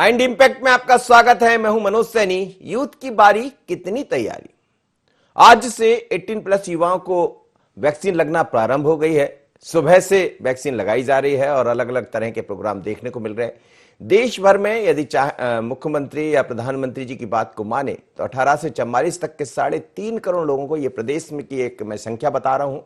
And impact में आपका स्वागत है। मैं हूं मनोज सैनी। यूथ की बारी, कितनी तैयारी। आज से 18 प्लस युवाओं को वैक्सीन लगना प्रारंभ हो गई है। सुबह से वैक्सीन लगाई जा रही है और अलग अलग तरह के प्रोग्राम देखने को मिल रहे हैं देश भर में। यदि मुख्यमंत्री या प्रधानमंत्री जी की बात को माने तो 18 से 44 तक के 3.5 करोड़ लोगों को, यह प्रदेश में की एक मैं संख्या बता रहा हूं,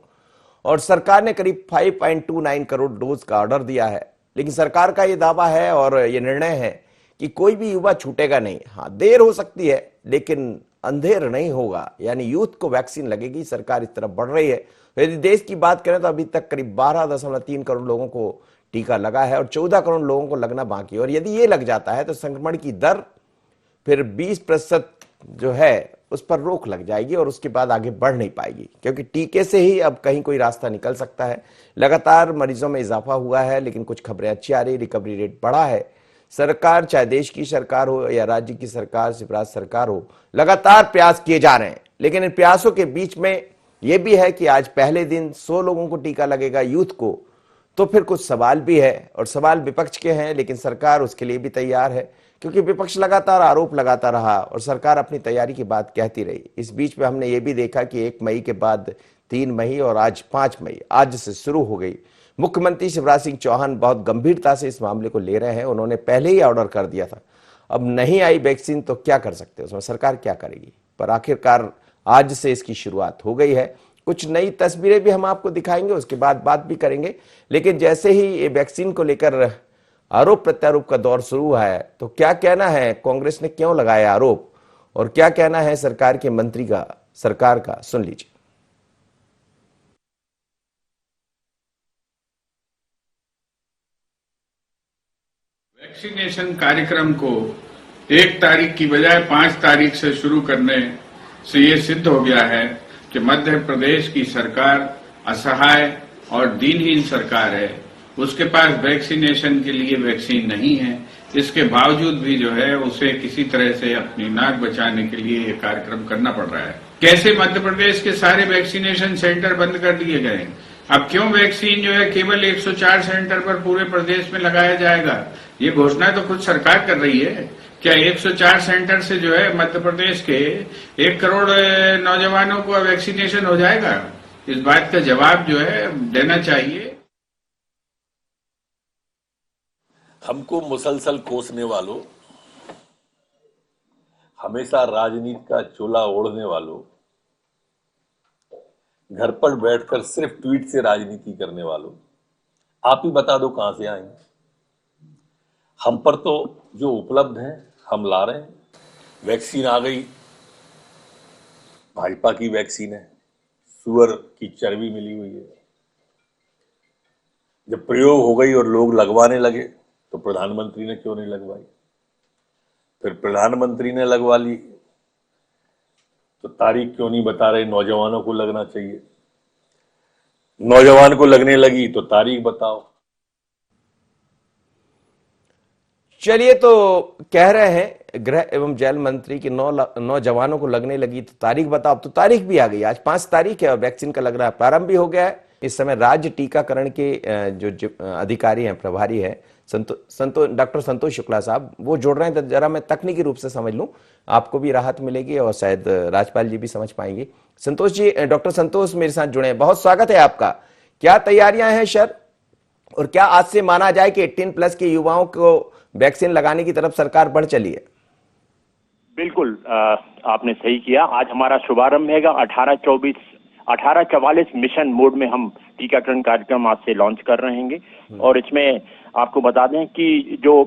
और सरकार ने करीब 5.29 करोड़ डोज का ऑर्डर दिया है। लेकिन सरकार का यह दावा है और यह निर्णय है कि कोई भी युवा छूटेगा नहीं। हाँ, देर हो सकती है लेकिन अंधेर नहीं होगा, यानी यूथ को वैक्सीन लगेगी। सरकार इस तरफ बढ़ रही है। यदि देश की बात करें तो अभी तक करीब 12.3 करोड़ लोगों को टीका लगा है और 14 करोड़ लोगों को लगना बाकी है। और यदि ये लग जाता है तो संक्रमण की दर फिर 20% जो है उस पर रोक लग जाएगी और उसके बाद आगे बढ़ नहीं पाएगी, क्योंकि टीके से ही अब कहीं कोई रास्ता निकल सकता है। लगातार मरीजों में इजाफा हुआ है, लेकिन कुछ खबरें अच्छी आ रही, रिकवरी रेट बढ़ा है। सरकार, चाहे देश की सरकार हो या राज्य की सरकार, शिवराज सरकार हो, लगातार प्रयास किए जा रहे हैं। लेकिन इन प्रयासों के बीच में यह भी है कि आज पहले दिन 100 लोगों को टीका लगेगा यूथ को, तो फिर कुछ सवाल भी है और सवाल विपक्ष के हैं, लेकिन सरकार उसके लिए भी तैयार है, क्योंकि विपक्ष लगातार आरोप लगाता रहा और सरकार अपनी तैयारी की बात कहती रही। इस बीच में हमने ये भी देखा कि 1 मई के बाद 3 मई और आज 5 मई आज से शुरू हो गई। मुख्यमंत्री शिवराज सिंह चौहान बहुत गंभीरता से इस मामले को ले रहे हैं। उन्होंने पहले ही ऑर्डर कर दिया था। अब नहीं आई वैक्सीन तो क्या कर सकते हैं, उसमें सरकार क्या करेगी। पर आखिरकार आज से इसकी शुरुआत हो गई है। कुछ नई तस्वीरें भी हम आपको दिखाएंगे, उसके बाद बात भी करेंगे। लेकिन जैसे ही ये वैक्सीन को लेकर आरोप प्रत्यारोप का दौर शुरू हुआ है, तो क्या कहना है, कांग्रेस ने क्यों लगाया आरोप और क्या कहना है सरकार के मंत्री का, सरकार का, सुन लीजिए। वैक्सीनेशन कार्यक्रम को 1 तारीख की बजाय 5 तारीख से शुरू करने से ये सिद्ध हो गया है कि मध्य प्रदेश की सरकार असहाय और दीनहीन सरकार है। उसके पास वैक्सीनेशन के लिए वैक्सीन नहीं है। इसके बावजूद भी जो है उसे किसी तरह से अपनी नाक बचाने के लिए ये कार्यक्रम करना पड़ रहा है। कैसे मध्य प्रदेश के सारे वैक्सीनेशन सेंटर बंद कर दिए गए? अब क्यों वैक्सीन जो है केवल 104 सेंटर पर पूरे प्रदेश में लगाया जाएगा? ये घोषणा तो खुद सरकार कर रही है। क्या 104 सेंटर से जो है मध्य प्रदेश के 1 करोड़ नौजवानों को वैक्सीनेशन हो जाएगा? इस बात का जवाब जो है देना चाहिए। हमको मुसलसल कोसने वालों, हमेशा राजनीति का चोला ओढ़ने वालों, घर पर बैठकर सिर्फ ट्वीट से राजनीति करने वालों, आप ही बता दो कहां से आएंगे। हम पर तो जो उपलब्ध है हम ला रहे हैं। वैक्सीन आ गई, भाजपा की वैक्सीन है, सुअर की चर्बी मिली हुई है। जब प्रयोग हो गई और लोग लगवाने लगे तो प्रधानमंत्री ने क्यों नहीं लगवाई? फिर प्रधानमंत्री ने लगवा ली तो तारीख क्यों नहीं बता रहे? नौजवानों को लगना चाहिए। नौजवान को लगने लगी तो तारीख बताओ। चलिए, तो कह रहे हैं गृह एवं जेल मंत्री की 9 जवानों को लगने लगी तो तारीख बताओ। तो तारीख भी आ गई, आज 5 तारीख है और वैक्सीन का लग रहा है प्रारंभ भी हो गया है। इस समय राज्य टीकाकरण के जो अधिकारी हैं, प्रभारी हैं, डॉक्टर संतोष शुक्ला साहब, वो जोड़ रहे हैं। तो जरा मैं तकनीकी रूप से समझ लूं, आपको भी राहत मिलेगी और शायद राजपाल जी भी समझ पाएंगे। संतोष जी, डॉक्टर संतोष मेरे साथ जुड़े हैं, बहुत स्वागत है आपका। क्या तैयारियां हैं सर, और क्या आज से माना जाए कि 18 प्लस के युवाओं को वैक्सीन लगाने की तरफ सरकार बढ़ चली है? बिल्कुल, आपने सही किया। आज हमारा शुभारंभ है 1844 मिशन मोड में हम टीकाकरण कार्यक्रम आज से लॉन्च कर रहे हैं। और इसमें आपको बता दें कि जो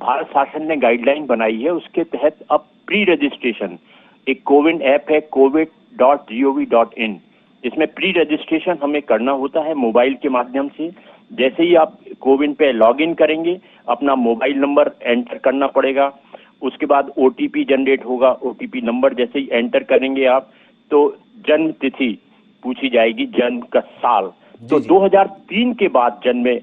भारत शासन ने गाइडलाइन बनाई है उसके तहत अब प्री रजिस्ट्रेशन, एक कोविन ऐप है covid.gov.in, इसमें प्री रजिस्ट्रेशन हमें करना होता है मोबाइल के माध्यम से। जैसे ही आप कोविन पे लॉगिन करेंगे, अपना मोबाइल नंबर एंटर करना पड़ेगा। उसके बाद ओटीपी जनरेट होगा। ओटीपी नंबर जैसे ही एंटर करेंगे आप, तो जन्म तिथि पूछी जाएगी, जन्म का साल। तो 2003 के बाद जन्मे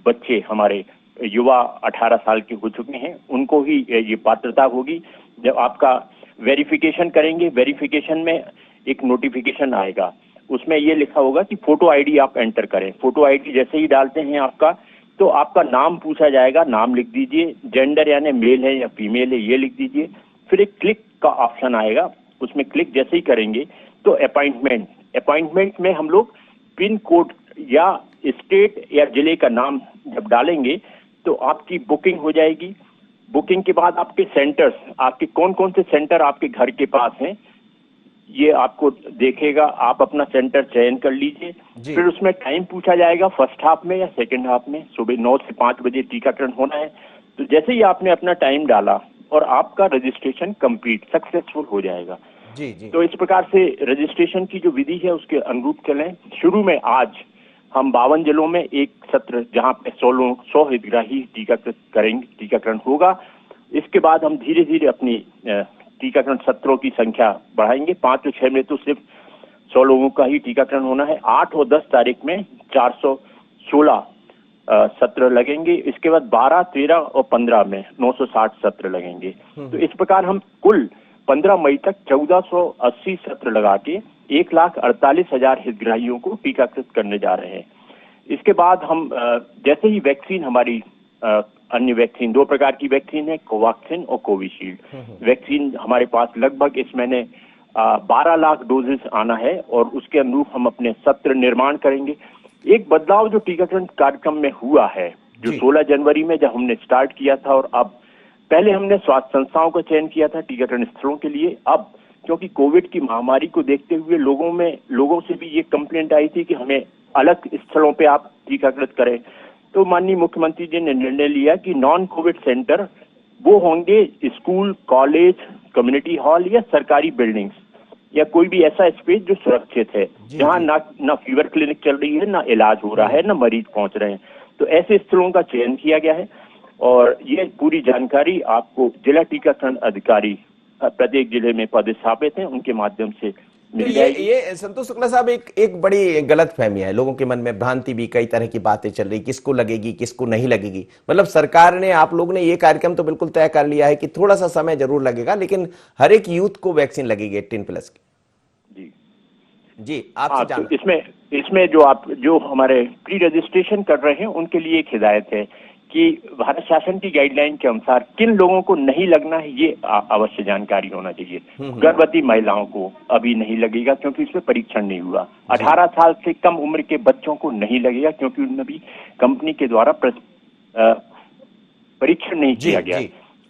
बच्चे हमारे युवा 18 साल के हो चुके हैं, उनको ही ये पात्रता होगी। जब आपका वेरिफिकेशन करेंगे, वेरिफिकेशन में एक नोटिफिकेशन आएगा, उसमें ये लिखा होगा कि फोटो आईडी आप एंटर करें। फोटो आईडी जैसे ही डालते हैं आपका, तो आपका नाम पूछा जाएगा, नाम लिख दीजिए, जेंडर यानी मेल है या फीमेल है ये लिख दीजिए, फिर एक क्लिक का ऑप्शन आएगा, उसमें क्लिक जैसे ही करेंगे तो अपॉइंटमेंट में हम लोग पिन कोड या स्टेट या जिले का नाम जब डालेंगे तो आपकी बुकिंग हो जाएगी। बुकिंग के बाद आपके सेंटर्स, आपके कौन कौन से सेंटर आपके घर के पास हैं ये आपको देखेगा, आप अपना सेंटर चयन कर लीजिए। फिर उसमें टाइम पूछा जाएगा, फर्स्ट हाफ में या सेकंड हाफ में, सुबह 9 से 5 बजे टीकाकरण होना है। तो जैसे ही आपने अपना टाइम डाला और आपका रजिस्ट्रेशन कंप्लीट सक्सेसफुल हो जाएगा। जी जी। तो इस प्रकार से रजिस्ट्रेशन की जो विधि है उसके अनुरूप चलें। शुरू में आज हम 52 जिलों में एक सत्र जहां पे 100 हितग्राही टीकाकरण होगा। इसके बाद हम धीरे धीरे अपनी टीकाकरण सत्रों की संख्या बढ़ाएंगे। 5 और 6 में तो सिर्फ 100 लोगों का ही टीकाकरण होना है। 8 और 10 तारीख में 416 सत्र लगेंगे। इसके बाद 12, 13 और 15 में 960 सत्र लगेंगे। तो इस प्रकार हम कुल 15 मई तक 1480 सत्र लगा के 1,48,000 हितग्राहियों को टीकाकृत करने जा रहे हैं। इसके बाद हम जैसे ही वैक्सीन हमारी अन्य वैक्सीन, 2 प्रकार की वैक्सीन है, कोवैक्सीन और कोविशील्ड वैक्सीन हमारे पास लगभग इस महीने 12 लाख डोजेस आना है और उसके अनुरूप हम अपने सत्र निर्माण करेंगे। एक बदलाव जो टीकाकरण कार्यक्रम में हुआ है, जो 16 जनवरी में जब हमने स्टार्ट किया था और अब पहले हमने स्वास्थ्य संस्थाओं का चयन किया था टीकाकरण स्थलों के लिए। अब क्योंकि कोविड की महामारी को देखते हुए लोगों से भी ये कंप्लेंट आई थी कि हमें अलग स्थलों पे आप टीकाकृत करें, तो माननीय मुख्यमंत्री जी ने निर्णय लिया कि नॉन कोविड सेंटर वो होंगे स्कूल, कॉलेज, कम्युनिटी हॉल या सरकारी बिल्डिंग्स या कोई भी ऐसा स्पेस जो सुरक्षित है, जहां ना फीवर क्लिनिक चल रही है, ना इलाज हो रहा है, ना मरीज पहुंच रहे हैं। तो ऐसे स्थलों का चयन किया गया है और ये पूरी जानकारी आपको जिला टीकाकरण अधिकारी प्रत्येक जिले में पदस्थापित हैं उनके माध्यम से मिल जाएगी। ये संतोष शुक्ला साहब एक बड़ी गलत फहमी है, लोगों के मन में भ्रांति भी, कई तरह की बातें चल रही, किसको लगेगी किसको नहीं लगेगी। मतलब सरकार ने, आप लोग ने ये कार्यक्रम तो बिल्कुल तय कर लिया है कि थोड़ा सा समय जरूर लगेगा लेकिन हर एक यूथ को वैक्सीन लगेगी 18+ की। जी आपसे जानना। तो इसमें जो हमारे प्री रजिस्ट्रेशन कर रहे हैं उनके लिए एक हिदायत है कि भारत शासन की गाइडलाइन के अनुसार किन लोगों को नहीं लगना है ये अवश्य जानकारी होना चाहिए। गर्भवती महिलाओं को अभी नहीं लगेगा क्योंकि इसमें परीक्षण नहीं हुआ। 18 साल से कम उम्र के बच्चों को नहीं लगेगा क्योंकि उनमें भी कंपनी के द्वारा परीक्षण नहीं किया गया।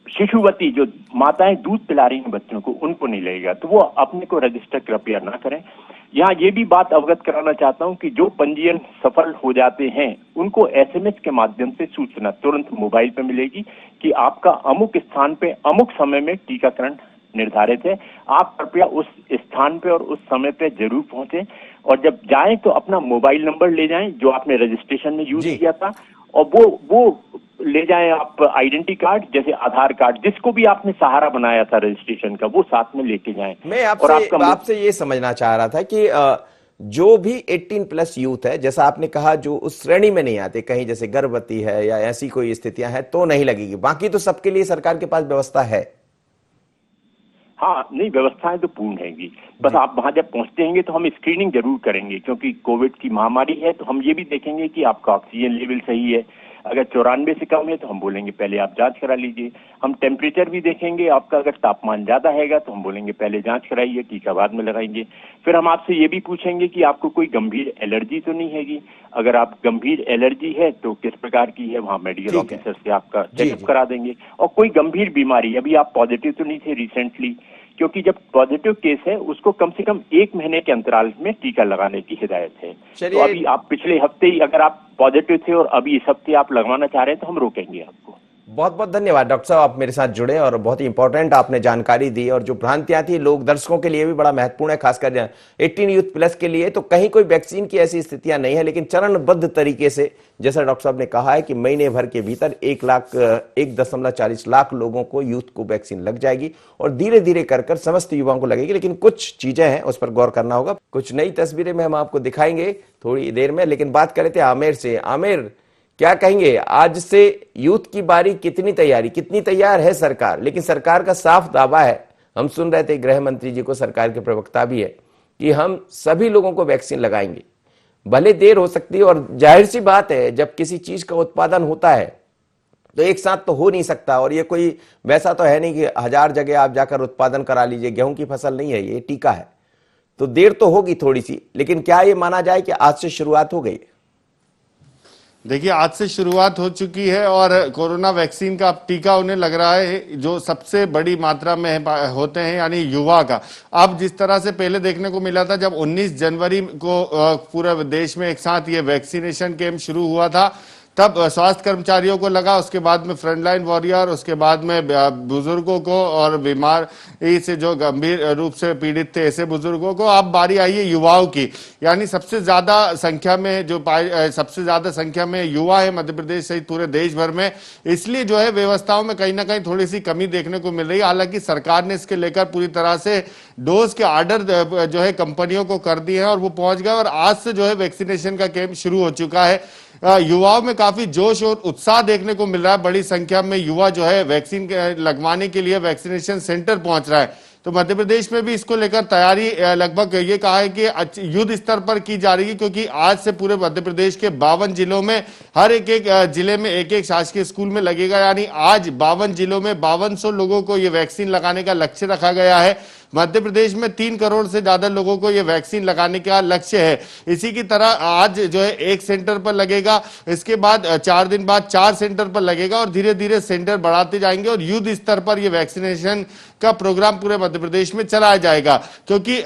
शिशुवती जो माताएं दूध पिला रही हैं बच्चों को, उनको नहीं लगेगा, तो वो अपने को रजिस्टर कृपया ना करें। यहाँ ये भी बात अवगत कराना चाहता हूँ कि जो पंजीयन सफल हो जाते हैं उनको SMS के माध्यम से सूचना तुरंत मोबाइल पे मिलेगी कि आपका अमुक स्थान पे अमुक समय में टीकाकरण निर्धारित है। आप कृपया उस स्थान पे और उस समय पे जरूर पहुंचे और जब जाएं तो अपना मोबाइल नंबर ले जाएं जो आपने रजिस्ट्रेशन में यूज किया था और वो ले जाएं आप आइडेंटिटी कार्ड, जैसे आधार कार्ड, जिसको भी आपने सहारा बनाया था रजिस्ट्रेशन का, वो साथ में लेके जाएं। मैं आपसे ये समझना चाह रहा था कि जो भी 18+ यूथ है, जैसा आपने कहा, जो उस श्रेणी में नहीं आते, कहीं जैसे गर्भवती है या ऐसी कोई स्थितियां हैं तो नहीं लगेगी, बाकी तो सबके लिए सरकार के पास व्यवस्था है। हाँ, नहीं, व्यवस्थाएं तो पूर्ण हैगी, बस आप वहां जब पहुंचते हैं तो हम स्क्रीनिंग जरूर करेंगे क्योंकि कोविड की महामारी है। तो हम ये भी देखेंगे कि आपका ऑक्सीजन लेवल सही है, अगर 94 से कम है तो हम बोलेंगे पहले आप जांच करा लीजिए। हम टेम्परेचर भी देखेंगे, आपका अगर तापमान ज्यादा हैगा तो हम बोलेंगे पहले जांच कराइए, टीका बाद में लगाएंगे। फिर हम आपसे ये भी पूछेंगे कि आपको कोई गंभीर एलर्जी तो नहीं हैगी, अगर आप गंभीर एलर्जी है तो किस प्रकार की है, वहाँ मेडिकल ऑफिसर से आपका चेकअप करा देंगे। और कोई गंभीर बीमारी, अभी आप पॉजिटिव तो नहीं थे रिसेंटली, क्योंकि जब पॉजिटिव केस है उसको कम से कम 1 महीने के अंतराल में टीका लगाने की हिदायत है। तो अभी आप पिछले हफ्ते ही अगर आप पॉजिटिव थे और अभी इस हफ्ते आप लगवाना चाह रहे हैं तो हम रोकेंगे आपको। बहुत बहुत धन्यवाद डॉक्टर साहब, आप मेरे साथ जुड़े और बहुत ही इंपॉर्टेंट आपने जानकारी दी। और जो भ्रांतियां थी लोग दर्शकों के लिए भी बड़ा महत्वपूर्ण है, खासकर 18+ के लिए। तो कहीं कोई वैक्सीन की ऐसी स्थितियां नहीं है, लेकिन चरणबद्ध तरीके से, जैसा डॉक्टर साहब ने कहा है कि महीने भर के भीतर 1.40 लाख लोगों को, यूथ को वैक्सीन लग जाएगी और धीरे धीरे कर समस्त युवाओं को लगेगी। लेकिन कुछ चीजें हैं उस पर गौर करना होगा। कुछ नई तस्वीरें में हम आपको दिखाएंगे थोड़ी देर में, लेकिन बात कर रहे थे आमिर से। आमिर, क्या कहेंगे, आज से यूथ की बारी, कितनी तैयार है सरकार? लेकिन सरकार का साफ दावा है, हम सुन रहे थे गृह मंत्री जी को, सरकार के प्रवक्ता भी है, कि हम सभी लोगों को वैक्सीन लगाएंगे। भले देर हो सकती है, और जाहिर सी बात है जब किसी चीज का उत्पादन होता है तो एक साथ तो हो नहीं सकता, और ये कोई वैसा तो है नहीं कि 1000 जगह आप जाकर उत्पादन करा लीजिए। गेहूं की फसल नहीं है, ये टीका है, तो देर तो होगी थोड़ी सी। लेकिन क्या ये माना जाए कि आज से शुरुआत हो गई? देखिए, आज से शुरुआत हो चुकी है और कोरोना वैक्सीन का अब टीका उन्हें लग रहा है जो सबसे बड़ी मात्रा में होते हैं, यानी युवा का। अब जिस तरह से पहले देखने को मिला था, जब 19 जनवरी को पूरे देश में एक साथ ये वैक्सीनेशन कैंप शुरू हुआ था, तब स्वास्थ्य कर्मचारियों को लगा, उसके बाद में फ्रंटलाइन वॉरियर, उसके बाद में बुजुर्गों को और बीमारी से जो गंभीर रूप से पीड़ित थे ऐसे बुजुर्गों को। अब बारी आई है युवाओं की, यानी सबसे ज्यादा संख्या में सबसे ज्यादा संख्या में युवा है मध्य प्रदेश सहित पूरे देश भर में। इसलिए जो है व्यवस्थाओं में कहीं ना कहीं थोड़ी सी कमी देखने को मिल रही है। हालांकि सरकार ने इसके लेकर पूरी तरह से डोज के ऑर्डर जो है कंपनियों को कर दिए हैं और वो पहुंच गए, और आज से जो है वैक्सीनेशन का कैंप शुरू हो चुका है। युवाओं में काफी जोश और उत्साह देखने को मिल रहा है। बड़ी संख्या में युवा जो है वैक्सीन लगवाने के लिए वैक्सीनेशन सेंटर पहुंच रहा है। तो मध्य प्रदेश में भी इसको लेकर तैयारी लगभग ये कहा है कि युद्ध स्तर पर की जा रही है, क्योंकि आज से पूरे मध्य प्रदेश के 52 जिलों में हर एक जिले में एक शासकीय स्कूल में लगेगा। यानी आज 52 जिलों में 5200 लोगों को ये वैक्सीन लगाने का लक्ष्य रखा गया है। मध्य प्रदेश में 3 करोड़ से ज्यादा लोगों को यह वैक्सीन लगाने का लक्ष्य है। इसी की तरह आज जो है एक सेंटर पर लगेगा, इसके बाद 4 दिन बाद 4 सेंटर पर लगेगा, और धीरे धीरे सेंटर बढ़ाते जाएंगे और युद्ध स्तर पर यह वैक्सीनेशन का प्रोग्राम पूरे मध्य प्रदेश में चलाया जाएगा। क्योंकि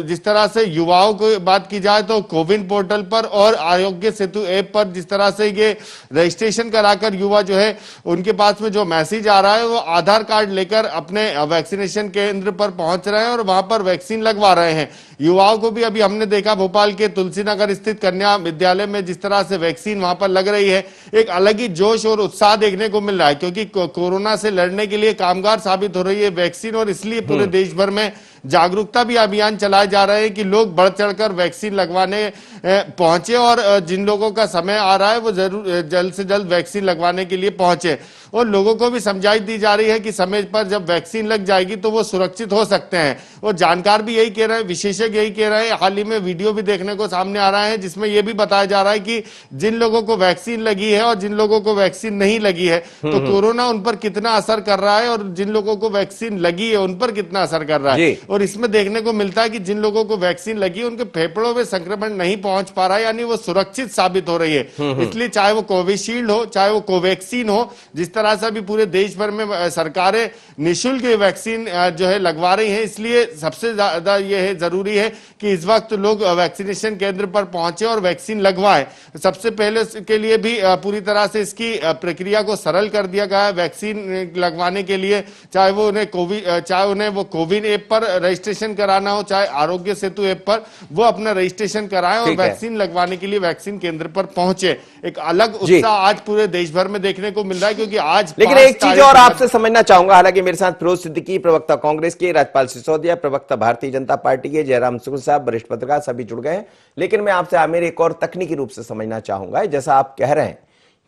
जिस तरह से युवाओं की बात की जाए तो कोविन पोर्टल पर और आरोग्य सेतु ऐप पर जिस तरह से ये रजिस्ट्रेशन कराकर युवा जो है उनके पास में जो मैसेज आ रहा है वो आधार कार्ड लेकर अपने वैक्सीनेशन केंद्र पर पहुंच रहे हैं और वहां पर वैक्सीन लगवा रहे हैं। युवाओं को भी अभी हमने देखा भोपाल के तुलसीनगर स्थित कन्या विद्यालय में जिस तरह से वैक्सीन वहां पर लग रही है, एक अलग ही जोश और उत्साह देखने को मिल रहा है, क्योंकि कोरोना से लड़ने के लिए कामगार साबित हो रही है वैक्सीन। और इसलिए पूरे देश भर में जागरूकता भी अभियान चलाए जा रहे हैं कि लोग बढ़ चढ़कर वैक्सीन लगवाने पहुंचे, और जिन लोगों का समय आ रहा है वो जरूर जल्द से जल्द वैक्सीन लगवाने के लिए पहुंचे। और लोगों को भी समझाई दी जा रही है कि समय पर जब वैक्सीन लग जाएगी तो वो सुरक्षित हो सकते हैं। और जानकार भी यही कह रहे हैं, विशेषज्ञ यही कह रहे हैं। हाल ही में वीडियो भी देखने को सामने आ रहा है जिसमें यह भी बताया जा रहा है कि जिन लोगों को वैक्सीन लगी है और जिन लोगों को वैक्सीन नहीं लगी है तो कोरोना उन पर कितना असर कर रहा है, और जिन लोगों को वैक्सीन लगी है उन पर कितना असर कर रहा है। और इसमें देखने को मिलता है कि जिन लोगों को वैक्सीन लगी है उनके फेफड़ों में संक्रमण नहीं पहुंच पा रहा है, यानी वो सुरक्षित साबित हो रही है। इसलिए चाहे वो कोविशील्ड हो, चाहे वो कोवैक्सीन हो, जिस तरह से अभी पूरे देश भर में सरकारें निःशुल्क वैक्सीन जो है लगवा रही हैं, इसलिए सबसे ज्यादा यह है जरूरी है कि इस वक्त लोग वैक्सीनेशन केंद्र पर पहुंचे और वैक्सीन लगवाएं। सबसे पहले के लिए भी पूरी तरह से इसकी प्रक्रिया को सरल कर दिया गया है। वैक्सीन लगवाने के लिए चाहे उन्हें वो कोविन ऐप पर रजिस्ट्रेशन कराना हो, चाहे आरोग्य सेतु ऐप पर वो अपना रजिस्ट्रेशन कराएं और वैक्सीन लगवाने के लिए वैक्सीन केंद्र पर पहुंचे। एक अलग उत्साह आज पूरे देश भर में देखने को मिल रहा है, क्योंकि आज लेकिन एक चीज और आपसे समझना चाहूंगा, हालांकि मेरे साथ फिरोज सिद्दीकी प्रवक्ता कांग्रेस के, राजपाल सिसोदिया प्रवक्ता भारतीय जनता पार्टी के, जयराम शुक्ल साहब वरिष्ठ पत्रकार सभी जुड़ गए हैं। लेकिन मैं आपसे मेरे एक और तकनीकी रूप से समझना चाहूंगा, जैसा आप कह रहे हैं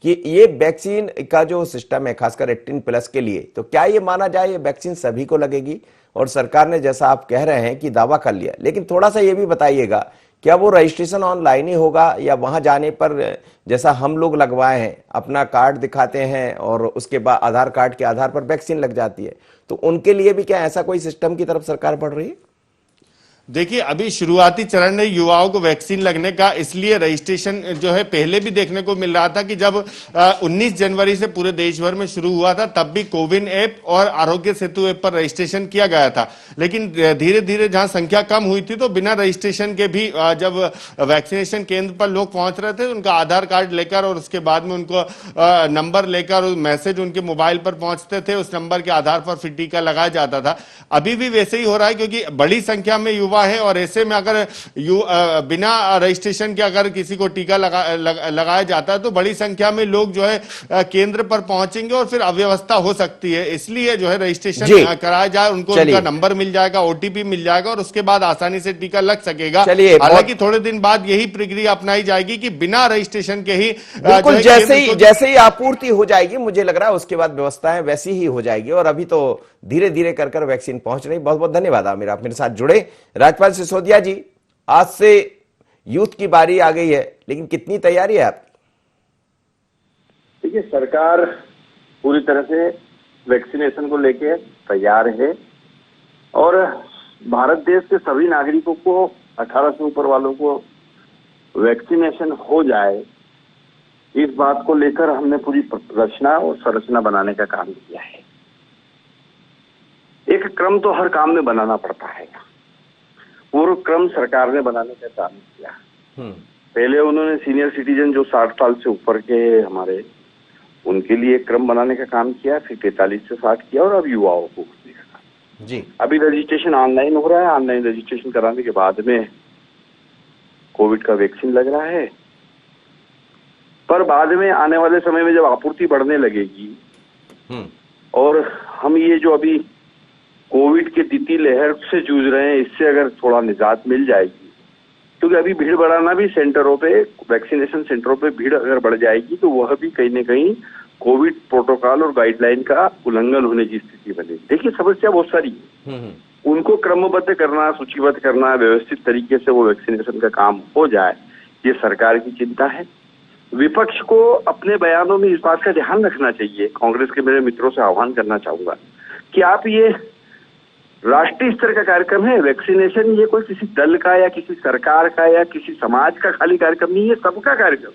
कि ये वैक्सीन का जो सिस्टम है खासकर 18+ के लिए, तो क्या ये माना जाए ये वैक्सीन सभी को लगेगी? और सरकार ने जैसा आप कह रहे हैं कि दावा कर लिया, लेकिन थोड़ा सा ये भी बताइएगा क्या वो रजिस्ट्रेशन ऑनलाइन ही होगा या वहां जाने पर जैसा हम लोग लगवाए हैं अपना कार्ड दिखाते हैं और उसके बाद आधार कार्ड के आधार पर वैक्सीन लग जाती है, तो उनके लिए भी क्या ऐसा कोई सिस्टम की तरफ सरकार बढ़ रही है? देखिए, अभी शुरुआती चरण में युवाओं को वैक्सीन लगने का इसलिए रजिस्ट्रेशन जो है पहले भी देखने को मिल रहा था कि जब 19 जनवरी से पूरे देश भर में शुरू हुआ था तब भी कोविन ऐप और आरोग्य सेतु ऐप पर रजिस्ट्रेशन किया गया था। लेकिन धीरे धीरे जहां संख्या कम हुई थी तो बिना रजिस्ट्रेशन के भी जब वैक्सीनेशन केंद्र पर लोग पहुंच रहे थे उनका आधार कार्ड लेकर और उसके बाद में उनको नंबर लेकर मैसेज उनके मोबाइल पर पहुंचते थे, उस नंबर के आधार पर फिर टीका लगाया जाता था। अभी भी वैसे ही हो रहा है, क्योंकि बड़ी संख्या में युवा है और ऐसे में अगर बिना रजिस्ट्रेशन के अगर किसी को टीका लगाया जाता है तो बड़ी संख्या में लोग जो है केंद्र पर पहुंचेंगे और फिर अव्यवस्था हो सकती है। इसलिए जो है रजिस्ट्रेशन कराया जाए, उनको उनका नंबर मिल जाएगा, ओटीपी मिल जाएगा और उसके बाद आसानी से टीका लग सकेगा। हालांकि थोड़े दिन बाद यही प्रक्रिया अपनाई जाएगी कि बिना रजिस्ट्रेशन के ही बिल्कुल जैसे ही आपूर्ति हो जाएगी, मुझे लग रहा है उसके बाद व्यवस्थाएं वैसी ही हो जाएगी और अभी तो धीरे धीरे कर वैक्सीन पहुंच रही। बहुत बहुत धन्यवाद आप मेरे साथ जुड़े। राजपाल सिसोदिया जी, आज से यूथ की बारी आ गई है, लेकिन कितनी तैयारी है आपकी? देखिए, सरकार पूरी तरह से वैक्सीनेशन को लेके तैयार है और भारत देश के सभी नागरिकों को 18 से ऊपर वालों को वैक्सीनेशन हो जाए, इस बात को लेकर हमने पूरी रचना और संरचना बनाने का काम किया है। एक क्रम तो हर काम में बनाना पड़ता है, पूर्व क्रम सरकार ने बनाने का काम किया। पहले उन्होंने सीनियर सिटीजन जो 60 साल से ऊपर के हमारे, उनके लिए एक क्रम बनाने का काम किया, फिर 45 से 60 किया और अब युवाओं को करने का काम जी। अभी रजिस्ट्रेशन ऑनलाइन हो रहा है। ऑनलाइन रजिस्ट्रेशन कराने के बाद में कोविड का वैक्सीन लग रहा है, पर बाद में आने वाले समय में जब आपूर्ति बढ़ने लगेगी और हम ये जो अभी कोविड के द्वितीय लहर से जूझ रहे हैं, इससे अगर थोड़ा निजात मिल जाएगी, क्योंकि अभी भीड़ बढ़ाना भी सेंटरों पे, वैक्सीनेशन सेंटरों पे भीड़ अगर बढ़ जाएगी तो वह भी कहीं न कहीं कोविड प्रोटोकॉल और गाइडलाइन का उल्लंघन होने की स्थिति बनेगी। देखिए, समस्या बहुत सारी है, उनको क्रमबद्ध करना, सूचीबद्ध करना, व्यवस्थित तरीके से वो वैक्सीनेशन का काम हो जाए, ये सरकार की चिंता है। विपक्ष को अपने बयानों में इस बात का ध्यान रखना चाहिए। कांग्रेस के मेरे मित्रों से आह्वान करना चाहूंगा कि आप ये राष्ट्रीय स्तर का कार्यक्रम है वैक्सीनेशन, ये कोई किसी दल का या किसी सरकार का या किसी समाज का खाली कार्यक्रम नहीं है, सबका कार्यक्रम,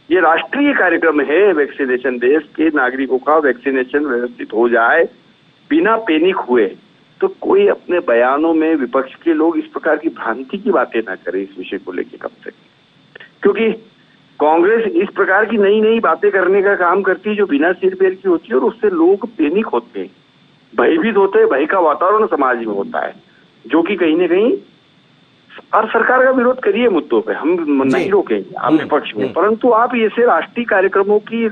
ये राष्ट्रीय कार्यक्रम है वैक्सीनेशन। देश के नागरिकों का वैक्सीनेशन व्यवस्थित हो जाए बिना पैनिक हुए, तो कोई अपने बयानों में विपक्ष के लोग इस प्रकार की भ्रांति की बातें ना करें इस विषय को लेकर कम से कम, क्योंकि कांग्रेस इस प्रकार की नई नई बातें करने का काम करती है जो बिना सिर पैर की होती है और उससे लोग पैनिक होते हैं, भयभीत होते हैं, भय का वातावरण समाज में होता है, जो कि कहीं न कहीं, और सरकार का विरोध करिए मुद्दों पे, हम नहीं रोकेंगे, हम विपक्ष में, परंतु आप ऐसे राष्ट्रीय कार्यक्रमों की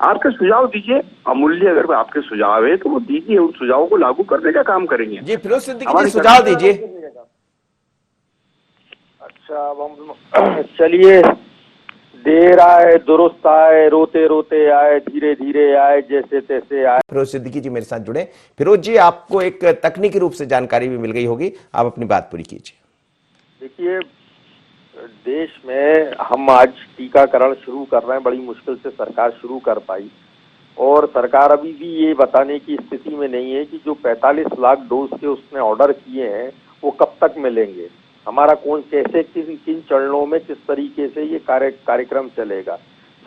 आपके सुझाव दीजिए, अमूल्य अगर आपके सुझाव है तो वो दीजिए, उन सुझावों को लागू करने का काम करेंगे। जी, फिरोज सिद्दीकी जी, सुझाव दीजिए। अच्छा, अब हम चलिए, देर आए दुरुस्त आए, रोते रोते आए, धीरे धीरे आए, जैसे तैसे आए। फिरोज सिद्दीकी जी मेरे साथ जुड़े। फिरोज जी, आपको एक तकनीकी रूप से जानकारी भी मिल गई होगी, आप अपनी बात पूरी कीजिए। देखिए, देश में हम आज टीकाकरण शुरू कर रहे हैं, बड़ी मुश्किल से सरकार शुरू कर पाई, और सरकार अभी भी ये बताने की स्थिति में नहीं है कि जो 45 लाख डोज के उसने ऑर्डर किए हैं वो कब तक मिलेंगे, हमारा कौन कैसे किन चरणों में किस तरीके से ये कार्यक्रम चलेगा।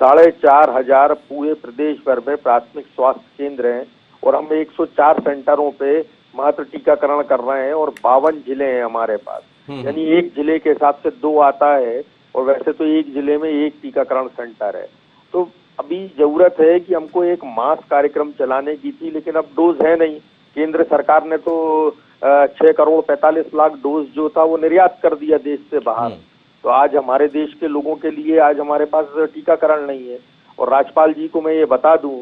4,500 पूरे प्रदेश भर में प्राथमिक स्वास्थ्य केंद्र हैं और हम 104 सेंटरों पे मात्र टीकाकरण कर रहे हैं और 52 जिले हैं हमारे पास, यानी एक जिले के हिसाब से 2 आता है, और वैसे तो एक जिले में एक टीकाकरण सेंटर है। तो अभी जरूरत है कि हमको एक मास कार्यक्रम चलाने की थी, लेकिन अब डोज है नहीं। केंद्र सरकार ने तो 6 करोड़ 45 लाख डोज जो था वो निर्यात कर दिया देश से बाहर, तो आज हमारे देश के लोगों के लिए आज हमारे पास टीकाकरण नहीं है। और राज्यपाल जी को मैं ये बता दूं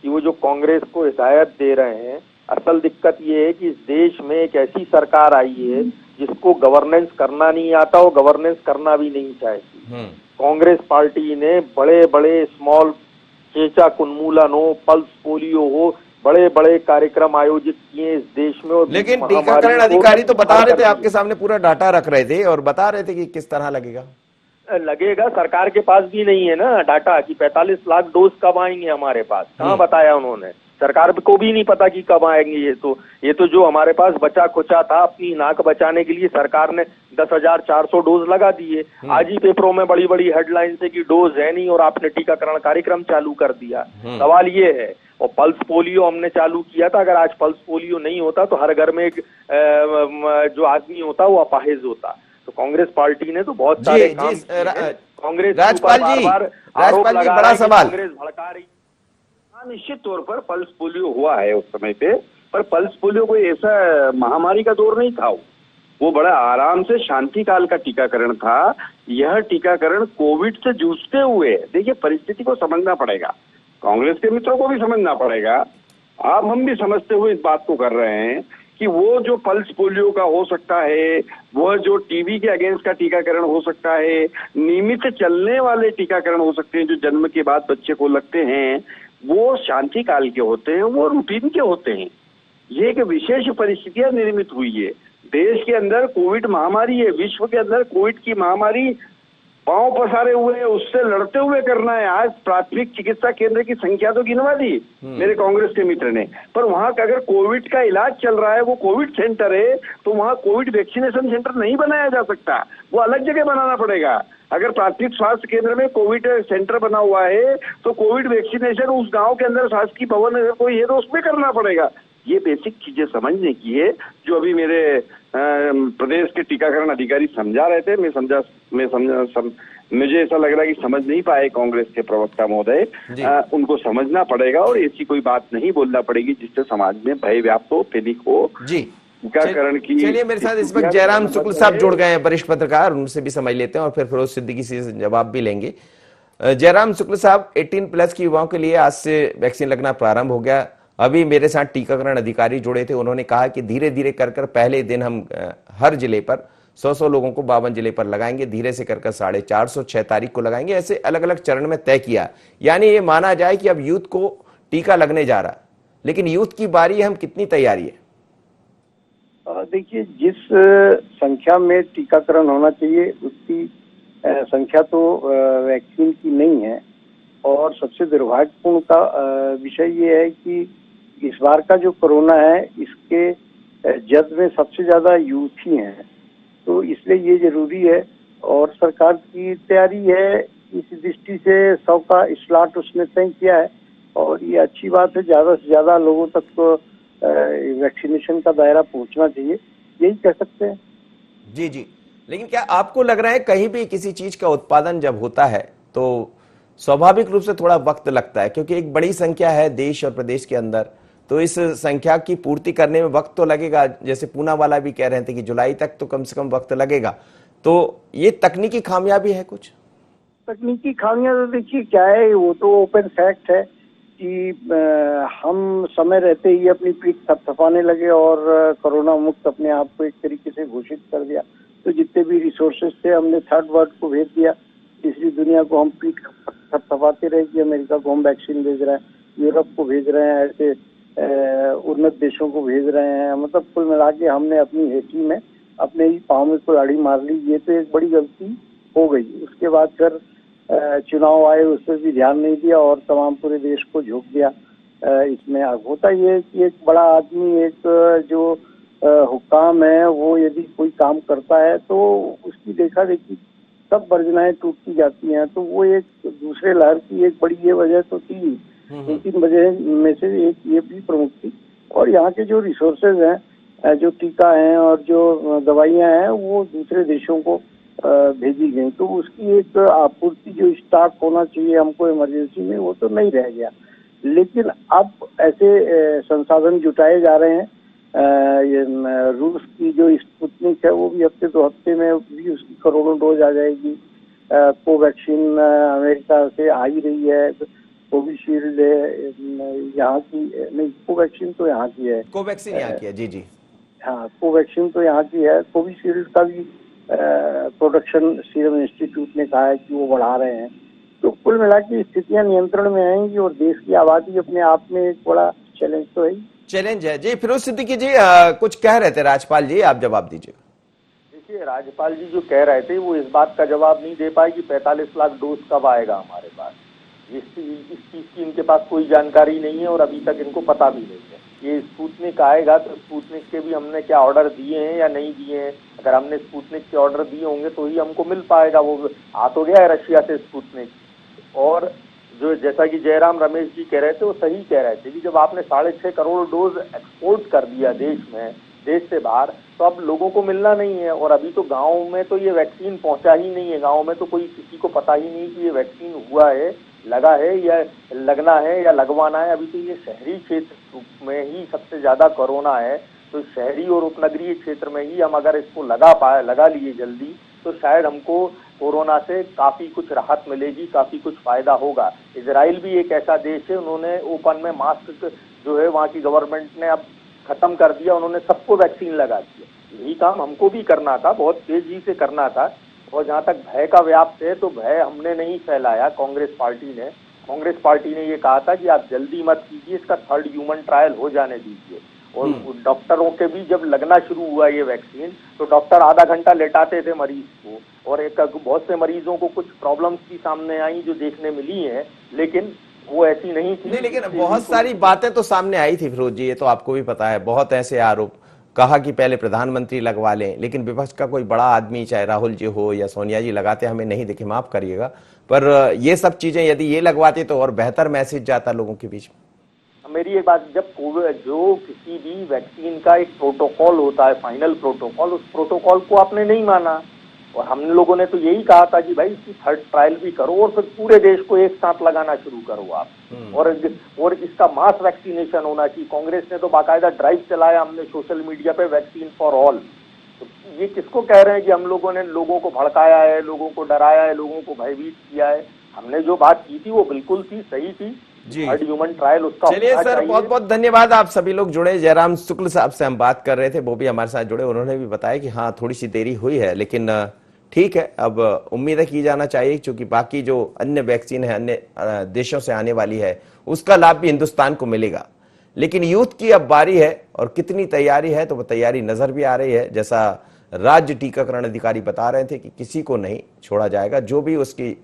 कि वो जो कांग्रेस को हिदायत दे रहे हैं, असल दिक्कत ये है कि इस देश में एक ऐसी सरकार आई है जिसको गवर्नेंस करना नहीं आता और गवर्नेंस करना भी नहीं चाहती। कांग्रेस पार्टी ने बड़े बड़े स्मॉल चेचा उन्मूलन हो, पल्स पोलियो हो, बड़े बड़े कार्यक्रम आयोजित किए इस देश में, और लेकिन टीकाकरण अधिकारी तो बता रहे थे, आपके सामने पूरा डाटा रख रहे थे और बता रहे थे कि किस तरह लगेगा। सरकार के पास भी नहीं है ना डाटा कि 45 लाख डोज कब आएंगे हमारे पास, कहाँ बताया उन्होंने, सरकार को भी नहीं पता कि कब आएंगे। ये तो जो हमारे पास बचा खुचा था अपनी नाक बचाने के लिए सरकार ने 10,400 डोज लगा दिए। आज ही पेपरों में बड़ी बड़ी हेडलाइन से कि डोज है नहीं और आपने टीकाकरण कार्यक्रम चालू कर दिया। सवाल ये है, और पल्स पोलियो हमने चालू किया था, अगर आज पल्स पोलियो नहीं होता तो हर घर में एक जो आदमी होता वो अपाहिज होता। तो कांग्रेस पार्टी ने तो बहुत सारे काम किए हैं। कांग्रेस राजपाल जी, बड़ा सवाल, कांग्रेस भड़का रही। निश्चित तौर पर पल्स पोलियो हुआ है उस समय पे, पर पल्स पोलियो कोई ऐसा महामारी का दौर नहीं था, वो बड़ा आराम से शांति काल का टीकाकरण था। यह टीकाकरण कोविड से जूझते हुए, देखिए परिस्थिति को समझना पड़ेगा, कांग्रेस के मित्रों को भी समझना पड़ेगा, आप हम भी समझते हुए इस बात को कर रहे हैं कि वो जो पल्स पोलियो का हो सकता है, वह जो टीबी के अगेंस्ट का टीकाकरण हो सकता है, नियमित चलने वाले टीकाकरण हो सकते हैं जो जन्म के बाद बच्चे को लगते हैं, वो शांति काल के होते हैं, वो रूटीन के होते हैं। ये एक विशेष परिस्थितियां निर्मित हुई है, देश के अंदर कोविड महामारी है, विश्व के अंदर कोविड की महामारी पांव पसारे हुए है, उससे लड़ते हुए करना है। आज प्राथमिक चिकित्सा केंद्र की संख्या तो गिनवा दी मेरे कांग्रेस के मित्र ने, पर वहां का अगर कोविड का इलाज चल रहा है, वो कोविड सेंटर है, तो वहां कोविड वैक्सीनेशन सेंटर नहीं बनाया जा सकता, वो अलग जगह बनाना पड़ेगा। अगर प्राथमिक स्वास्थ्य केंद्र में कोविड सेंटर बना हुआ है तो कोविड वैक्सीनेशन उस गांव के अंदर शासकीय भवन अगर कोई है तो उसमें करना पड़ेगा। ये बेसिक चीजें समझने की है, जो अभी मेरे प्रदेश के टीकाकरण अधिकारी समझा रहे थे। मुझे ऐसा लग रहा है कि समझ नहीं पाए कांग्रेस के प्रवक्ता महोदय, उनको समझना पड़ेगा और ऐसी कोई बात नहीं बोलना पड़ेगी जिससे समाज में भय व्याप्त हो, पैनिक हो। जी, टीकाकरण की। चलिए, मेरे साथ इस वक्त जयराम शुक्ल साहब जुड़ गए हैं, वरिष्ठ पत्रकार, उनसे भी समझ लेते हैं और फिर फिरोज सिद्दीकी से जवाब भी लेंगे। जयराम शुक्ल साहब, 18+ के युवाओं के लिए आज से वैक्सीन लगना प्रारंभ हो गया। अभी मेरे साथ टीकाकरण अधिकारी जुड़े थे, उन्होंने कहा कि धीरे धीरे कर पहले दिन हम हर जिले पर 100 लोगों को 52 जिले पर लगाएंगे, धीरे से कर 450 6 तारीख को लगाएंगे, ऐसे अलग अलग चरण में तय किया। यानी ये माना जाए कि अब यूथ को टीका लगने जा रहा, लेकिन यूथ की बारी हम कितनी तैयारी है? देखिए, जिस संख्या में टीकाकरण होना चाहिए उसकी संख्या तो वैक्सीन की नहीं है। और सबसे दुर्भाग्यपूर्ण का विषय ये है कि इस बार का जो कोरोना है, इसके जद में सबसे ज्यादा यूथ ही हैं, तो इसलिए ये जरूरी है और सरकार की तैयारी है। इस दृष्टि से 100 का स्लॉट उसने तय किया है और ये अच्छी बात है। ज्यादा से ज्यादा लोगों तक तो वैक्सीनेशन का दायरा पहुंचना चाहिए, यही कह सकते हैं। जी जी, लेकिन क्या आपको लग रहा है कहीं भी किसी चीज का उत्पादन जब होता है तो स्वाभाविक रूप से थोड़ा वक्त लगता है, क्योंकि एक बड़ी संख्या है देश और प्रदेश के अंदर, तो इस संख्या की पूर्ति करने में वक्त तो लगेगा। जैसे पूना वाला भी कह रहे थे कि जुलाई तक तो कम से कम वक्त लगेगा, तो ये तकनीकी खामियां भी है कुछ? तकनीकी खामियां तो देखिए क्या है, वो तो ओपन फैक्ट है कि हम समय रहते ही अपनी पीठ थपथपाने लगे और कोरोना मुक्त अपने आप को एक तरीके से घोषित कर दिया। तो जितने भी रिसोर्सेज थे हमने थर्ड वर्ल्ड को भेज दिया, तीसरी दुनिया को हम पीठ थपथपाते रहे कि अमेरिका को हम वैक्सीन भेज रहे हैं, यूरोप को भेज रहे हैं, ऐसे उन्नत देशों को भेज रहे हैं। मतलब कुल मिला के हमने अपनी हेठी में अपने ही पाँव में कुल्हाड़ी मार ली। ये तो एक बड़ी गलती हो गई। उसके बाद फिर चुनाव आए, उस पर भी ध्यान नहीं दिया और तमाम पूरे देश को झोंक दिया। इसमें होता ये है कि एक बड़ा आदमी, एक जो हुक्काम है, वो यदि कोई काम करता है तो उसकी देखा देखी सब वर्जनाएं टूटती जाती हैं। तो वो एक दूसरे लहर की एक बड़ी ये वजह तो थी, 2-3 वजह में से एक ये भी प्रमुख थी। और यहाँ के जो रिसोर्सेज हैं, जो टीका हैं और जो दवाइयाँ हैं, वो दूसरे देशों को भेजी गई, तो उसकी एक आपूर्ति जो स्टॉक होना चाहिए हमको इमरजेंसी में, वो तो नहीं रह गया। लेकिन अब ऐसे संसाधन जुटाए जा रहे हैं। रूस की जो स्पुतनिक है वो भी हफ्ते 2 हफ्ते में भी उसकी करोड़ों डोज आ जाएगी। कोवैक्सीन अमेरिका से आ ही रही है, कोविशील्ड यहाँ की नहीं, कोवैक्सीन तो यहाँ की है, कोवैक्सीन यहाँ की है। जी जी हाँ, कोवैक्सीन तो यहाँ की है। कोविशील्ड का भी प्रोडक्शन सीरम इंस्टीट्यूट ने कहा है कि वो बढ़ा रहे हैं। तो कुल मिला के स्थितियां नियंत्रण में आएंगी और देश की आबादी अपने आप में एक बड़ा चैलेंज तो है ही। चैलेंज है। जी, फिरोज सिद्दीकी जी कुछ कह रहे थे, राजपाल जी आप जवाब दीजिए। देखिए, राज्यपाल जी जो कह रहे थे वो इस बात का जवाब नहीं दे पाए कि 45 लाख डोज कब आएगा हमारे पास। इस चीज की इनके पास कोई जानकारी नहीं है और अभी तक इनको पता भी नहीं है। ये स्पुतनिक आएगा तो स्पुतनिक के भी हमने क्या ऑर्डर दिए हैं या नहीं दिए हैं। अगर हमने स्पुतनिक के ऑर्डर दिए होंगे तो ही हमको मिल पाएगा। वो आ तो गया है रशिया से स्पुतनिक। और जो जैसा कि जयराम रमेश जी कह रहे थे वो सही कह रहे थे कि जब आपने 6.5 करोड़ डोज एक्सपोर्ट कर दिया देश से बाहर, तो अब लोगों को मिलना नहीं है। और अभी तो गाँव में तो ये वैक्सीन पहुंचा ही नहीं है। गाँव में तो कोई किसी को पता ही नहीं कि ये वैक्सीन हुआ है, लगा है या लगना है या लगवाना है। अभी तो ये शहरी क्षेत्र में ही सबसे ज्यादा कोरोना है। तो शहरी और उपनगरीय क्षेत्र में ही हम अगर इसको लगा लिए जल्दी, तो शायद हमको कोरोना से काफी कुछ राहत मिलेगी, काफी कुछ फायदा होगा। इजराइल भी एक ऐसा देश है, उन्होंने ओपन में मास्क जो है वहाँ की गवर्नमेंट ने अब खत्म कर दिया, उन्होंने सबको वैक्सीन लगा दिया। यही काम हमको भी करना था, बहुत तेजी से करना था। और जहाँ तक भय का व्याप्त है तो भय हमने नहीं फैलाया, कांग्रेस पार्टी ने ये कहा था कि आप जल्दी मत कीजिए, इसका 3rd ह्यूमन ट्रायल हो जाने दीजिए। और डॉक्टरों के भी जब लगना शुरू हुआ ये वैक्सीन, तो डॉक्टर आधा घंटा लेटाते थे मरीज को, और एक बहुत से मरीजों को कुछ प्रॉब्लम्स भी सामने आई जो देखने मिली हैं, लेकिन वो ऐसी नहीं थी। नहीं, लेकिन बहुत सारी बातें तो सामने आई थी फिरोज जी, ये तो आपको भी पता है। बहुत ऐसे आरोप कहा कि पहले प्रधानमंत्री लगवा लें, लेकिन विपक्ष का कोई बड़ा आदमी, चाहे राहुल जी हो या सोनिया जी, लगाते हमें नहीं दिखे, माफ करिएगा, पर ये सब चीजें यदि ये लगवाते तो और बेहतर मैसेज जाता लोगों के बीच में। मेरी एक बात, जब कोविड जो किसी भी वैक्सीन का एक प्रोटोकॉल होता है, फाइनल प्रोटोकॉल, उस प्रोटोकॉल को आपने नहीं माना, और हम लोगों ने तो यही कहा था कि भाई इसकी थर्ड ट्रायल भी करो और फिर पूरे देश को एक साथ लगाना शुरू करो आप, और इसका मास वैक्सीनेशन होना चाहिए। कांग्रेस ने तो बाकायदा ड्राइव चलाया हमने सोशल मीडिया पे, वैक्सीन फॉर ऑल। तो ये किसको कह रहे हैं कि हम लोगों ने लोगों को भड़काया है, लोगों को डराया है, लोगों को भयभीत किया है? हमने जो बात की थी वो बिल्कुल थी, सही थी। जी, थर्ड ह्यूमन ट्रायल उसका चलिए सर, बहुत बहुत धन्यवाद। आप सभी लोग जुड़े, जयराम शुक्ल साहब से हम बात कर रहे थे, वो भी हमारे साथ जुड़े, उन्होंने भी बताया कि हाँ थोड़ी सी देरी हुई है, लेकिन ठीक है, अब उम्मीद की जाना चाहिए, क्योंकि बाकी जो अन्य वैक्सीन है अन्य देशों से आने वाली है उसका लाभ भी हिंदुस्तान को मिलेगा। लेकिन यूथ की अब बारी है, और कितनी तैयारी है तो वो तैयारी नजर भी आ रही है। जैसा राज्य टीकाकरण अधिकारी बता रहे थे कि किसी को नहीं छोड़ा जाएगा, जो भी उसकी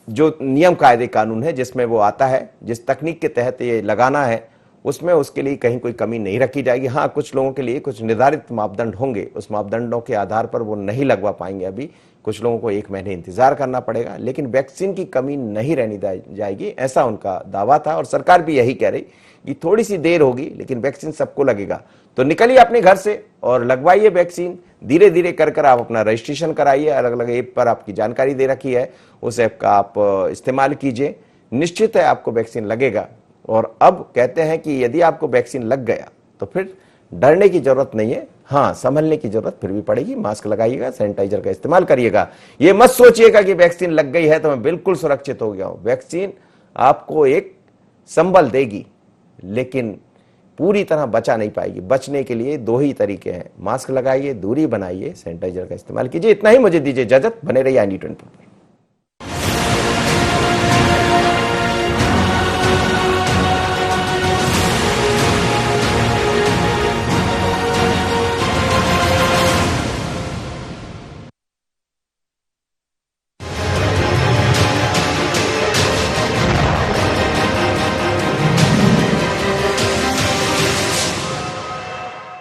जो नियम कायदे कानून है जिसमें वो आता है, जिस तकनीक के तहत ये लगाना है, उसमें उसके लिए कहीं कोई कमी नहीं रखी जाएगी। हाँ, कुछ लोगों के लिए कुछ निर्धारित मापदंड होंगे, उस मापदंडों के आधार पर वो नहीं लगवा पाएंगे। अभी कुछ लोगों को 1 महीने इंतजार करना पड़ेगा, लेकिन वैक्सीन की कमी नहीं रहनी जाएगी, ऐसा उनका दावा था। और सरकार भी यही कह रही कि थोड़ी सी देर होगी लेकिन वैक्सीन सबको लगेगा। तो निकलिए अपने घर से और लगवाइए वैक्सीन, धीरे धीरे कर आप अपना रजिस्ट्रेशन कराइए। अलग अलग ऐप पर आपकी जानकारी दे रखी है, उस ऐप का आप इस्तेमाल कीजिए, निश्चित है आपको वैक्सीन लगेगा। और अब कहते हैं कि यदि आपको वैक्सीन लग गया तो फिर डरने की जरूरत नहीं है, हाँ संभलने की जरूरत फिर भी पड़ेगी। मास्क लगाइएगा, सैनिटाइजर का इस्तेमाल करिएगा। ये मत सोचिएगा कि वैक्सीन लग गई है तो मैं बिल्कुल सुरक्षित हो गया हूं। वैक्सीन आपको एक संबल देगी, लेकिन पूरी तरह बचा नहीं पाएगी। बचने के लिए 2 ही तरीके हैं, मास्क लगाइए, दूरी बनाइए, सैनिटाइजर का इस्तेमाल कीजिए। इतना ही मुझे दीजिए इजाजत, बने रहिए IND 24।